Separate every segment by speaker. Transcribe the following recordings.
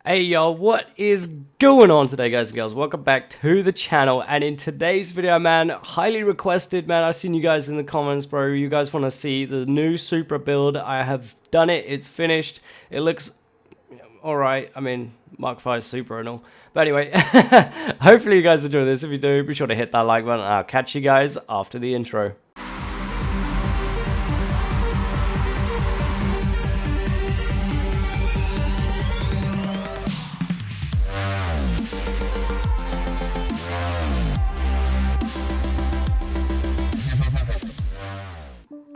Speaker 1: Hey y'all, what is going on today, guys and girls? Welcome back to the channel, and in today's video, man, highly requested, man, I've seen you guys in the comments, bro. You guys want to see the new Supra build. I have done it, it's finished, it looks alright. I mean, Mark 5 Supra and all, but anyway, hopefully you guys enjoy this. If you do, be sure to hit that like button, and I'll catch you guys after the intro.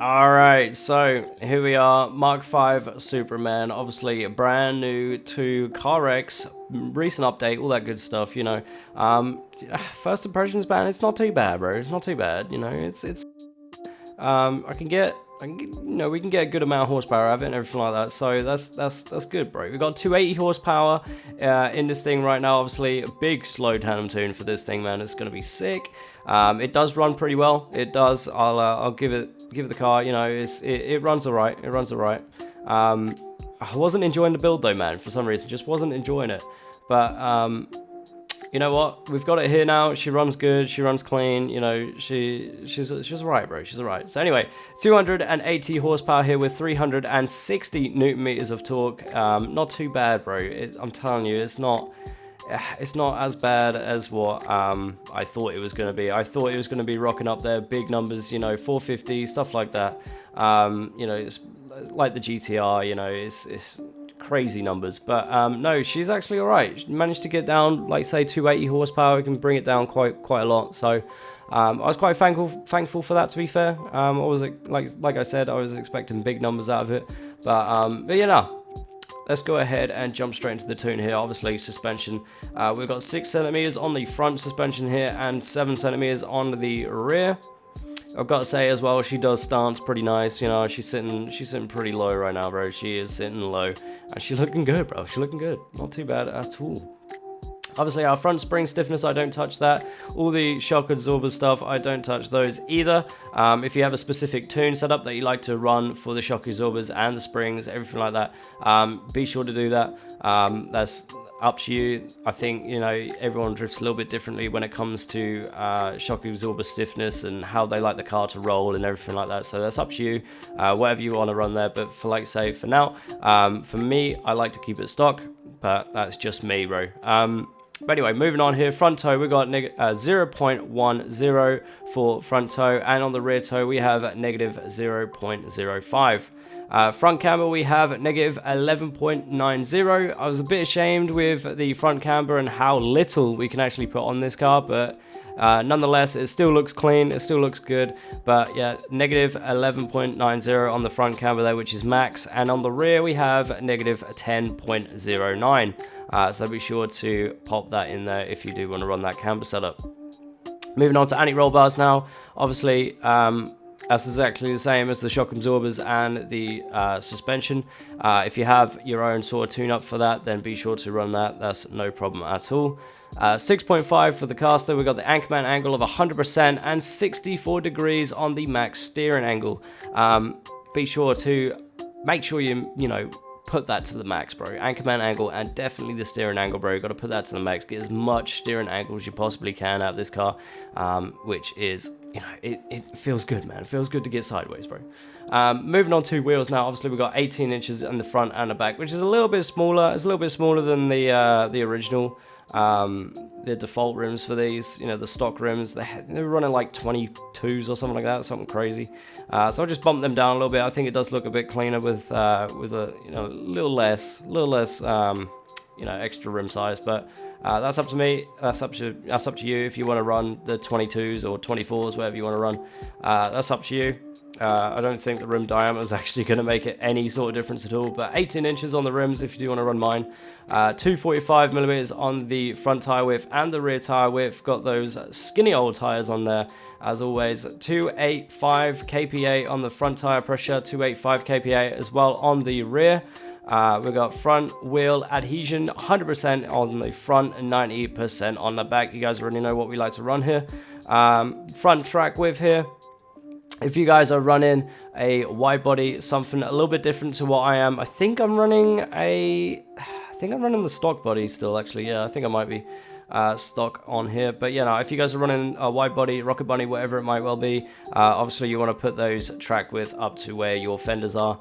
Speaker 1: Alright, so here we are, Mark 5 Superman, obviously brand new to CarX, recent update, all that good stuff, you know. First impressions, man, it's not too bad, bro, it's not too bad, you know, we can get a good amount of horsepower out of it and everything like that, so that's good, bro. We got 280 horsepower in this thing right now. Obviously, a big slow tandem tune for this thing, man. It's gonna be sick. It does run pretty well. It does. I'll give it the car. You know, it runs alright. It runs alright. I wasn't enjoying the build though, man. For some reason, just wasn't enjoying it. But you know what? We've got it here now. She runs good. She runs clean. You know, she's alright, bro. She's alright. So anyway, 280 horsepower here with 360 newton meters of torque. Not too bad, bro. I'm telling you, it's not as bad as what I thought it was going to be. I thought it was going to be rocking up there, big numbers, you know, 450, stuff like that. You know, it's like the GTR, you know, it's crazy numbers, but no, she's actually all right. She managed to get down, like say 280 horsepower. We can bring it down quite a lot. So I was quite thankful for that, to be fair. I was like I said, I was expecting big numbers out of it, but you know, let's go ahead and jump straight into the tune here. Obviously, suspension. We've got 6 centimeters on the front suspension here and 7 centimeters on the rear. I've got to say as well, she does stance pretty nice. You know, she's sitting pretty low right now, bro. She is sitting low, and she's looking good, bro. She's looking good. Not too bad at all. Obviously, our front spring stiffness, I don't touch that. All the shock absorber stuff, I don't touch those either. If you have a specific tune setup that you like to run for the shock absorbers and the springs, everything like that, be sure to do that. That's up to you. I think, you know, everyone drifts a little bit differently when it comes to shock absorber stiffness and how they like the car to roll and everything like that. So that's up to you, whatever you want to run there. But for, like say, for now, for me, I like to keep it stock, but that's just me, bro. But anyway, moving on here, front toe, we got 0.10 for front toe, and on the rear toe, we have negative 0.05. Front camber, we have negative 11.90. I was a bit ashamed with the front camber and how little we can actually put on this car, but nonetheless, it still looks clean, it still looks good. But yeah, negative 11.90 on the front camber there, which is max, and on the rear, we have negative 10.09. So be sure to pop that in there if you do want to run that camber setup. Moving on to anti-roll bars now. Obviously, that's exactly the same as the shock absorbers and the suspension. If you have your own sort of tune-up for that, then be sure to run that. That's no problem at all. 6.5 for the caster. We've got the Anchorman angle of 100% and 64 degrees on the max steering angle. Be sure to make sure you know, put that to the max, bro. Anchorman angle and definitely the steering angle, bro. You got to put that to the max. Get as much steering angle as you possibly can out of this car, which is, you know, it feels good, man. It feels good to get sideways, bro. Moving on to wheels now. Obviously, we've got 18 inches in the front and the back, which is a little bit smaller. It's a little bit smaller than the original. The default rims for these, you know, the stock rims, they're running like 22s or something like that, something crazy. So I'll just bump them down a little bit. I think it does look a bit cleaner with a, you know, a little less, you know, extra rim size. But that's up to me. That's up to you if you want to run the 22s or 24s, whatever you want to run. That's up to you. I don't think the rim diameter is actually going to make it any sort of difference at all, but 18 inches on the rims if you do want to run mine. 245 millimeters on the front tire width and the rear tire width. Got those skinny old tires on there as always. 285 kPa on the front tire pressure, 285 kPa as well on the rear. We've got front wheel adhesion 100% on the front and 90% on the back. You guys already know what we like to run here. Front track width here. If you guys are running a wide body, something a little bit different to what I am, I think I'm running a think I'm running the stock body still, actually. Yeah, I think I might be stock on here. But you know, if you guys are running a wide body, rocket bunny, whatever it might well be, obviously you want to put those track width up to where your fenders are,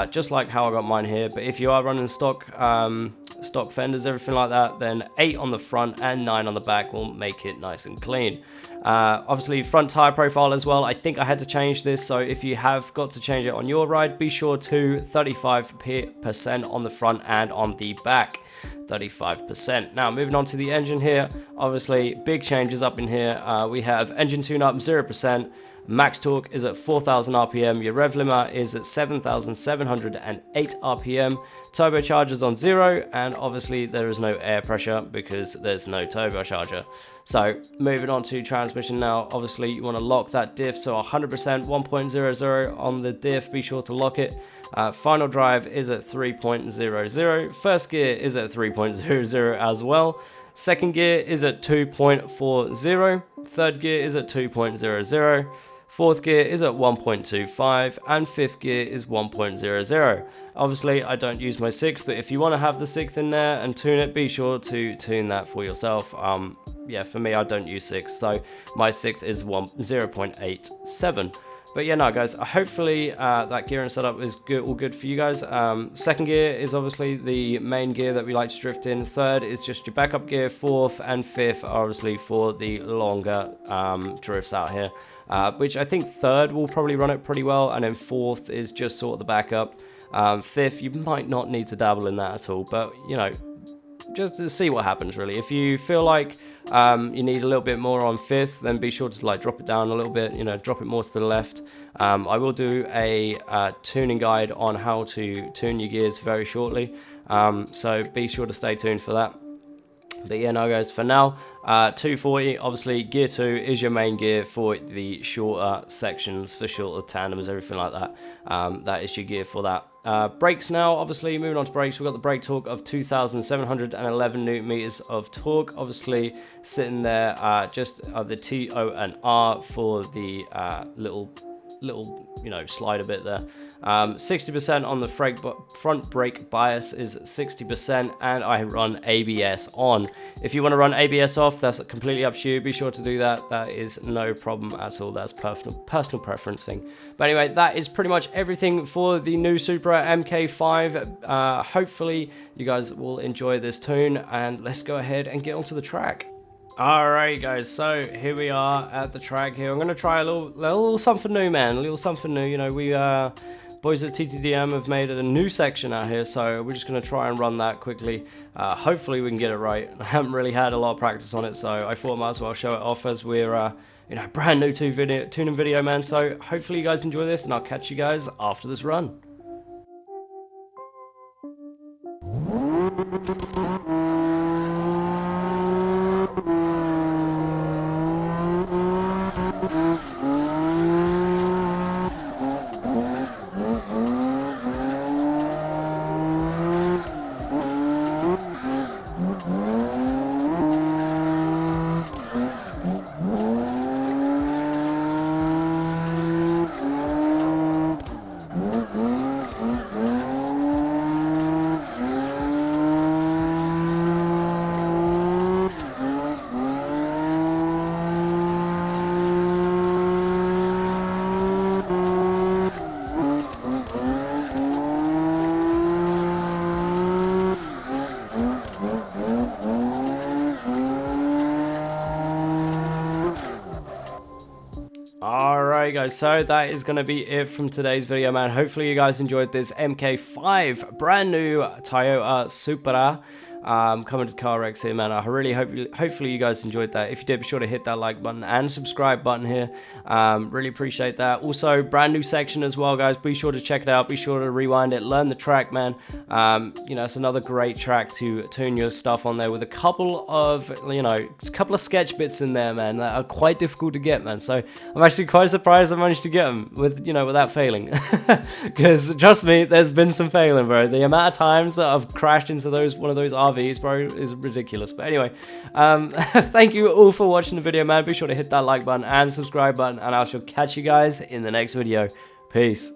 Speaker 1: just like how I got mine here. But if you are running stock fenders, everything like that, then 8 on the front and 9 on the back will make it nice and clean. Obviously front tire profile as well, I think I had to change this, so if you have got to change it on your ride, be sure to 35% on the front and on the back. 35%. Now moving on to the engine here, obviously big changes up in here. We have engine tune up 0%, max torque is at 4,000 RPM, your rev limiter is at 7,708 RPM, turbochargers on 0, and obviously there is no air pressure because there's no turbocharger. So moving on to transmission now, obviously you want to lock that diff, so 100% 1.00 on the diff, be sure to lock it. Final drive is at 3.00, first gear is at 3.00 as well, second gear is at 2.40, third gear is at 2.00, fourth gear is at 1.25, and fifth gear is 1.00. Obviously I don't use my sixth, but if you want to have the sixth in there and tune it, be sure to tune that for yourself. Yeah, for me I don't use sixth, so my sixth is 0.87. But yeah, no guys, hopefully that gearing setup is good, all good for you guys. Second gear is obviously the main gear that we like to drift in. Third is just your backup gear. Fourth and fifth are obviously for the longer drifts out here, which I think third will probably run it pretty well, and then fourth is just sort of the backup. Fifth, you might not need to dabble in that at all, but you know, just to see what happens really. If you feel like you need a little bit more on fifth, then be sure to like drop it down a little bit, you know, drop it more to the left. I will do a tuning guide on how to tune your gears very shortly, so be sure to stay tuned for that. But yeah, no guys, for now, 240, obviously gear 2 is your main gear for the shorter sections, for shorter tandems, everything like that. That is your gear for that. Brakes now, obviously moving on to brakes, we've got the brake torque of 2,711 newton meters of torque, obviously sitting there, just the TO and R for the little you know, slide a bit there. 60% on the front brake bias is 60%, and I run ABS on. If you want to run ABS off, that's completely up to you. Be sure to do that. That is no problem at all. That's personal preference thing. But anyway, that is pretty much everything for the new Supra MK5. Hopefully you guys will enjoy this tune, and let's go ahead and get onto the track. Alright guys, so here we are at the track here. I'm going to try a little something new, man, a little something new. You know, we boys at TTDM have made a new section out here, so we're just going to try and run that quickly. Hopefully we can get it right. I haven't really had a lot of practice on it, so I thought I might as well show it off as we're you know, brand new tuning video, man. So hopefully you guys enjoy this, and I'll catch you guys after this run. Alright guys, so that is going to be it from today's video, man. Hopefully you guys enjoyed this MK5 brand new Toyota Supra coming to CarX here, man. I really hopefully you guys enjoyed that. If you did, be sure to hit that like button and subscribe button here. Really appreciate that. Also, brand new section as well, guys. Be sure to check it out. Be sure to rewind it, learn the track, man. You know, it's another great track to tune your stuff on there, with a couple of, you know, a couple of sketch bits in there, man, that are quite difficult to get, man. So I'm actually quite surprised I managed to get them with, you know, without failing. Because trust me, there's been some failing, bro. The amount of times that I've crashed into one of those RVs, bro, is ridiculous. But anyway, thank you all for watching the video, man. Be sure to hit that like button and subscribe button, and I shall catch you guys in the next video. Peace.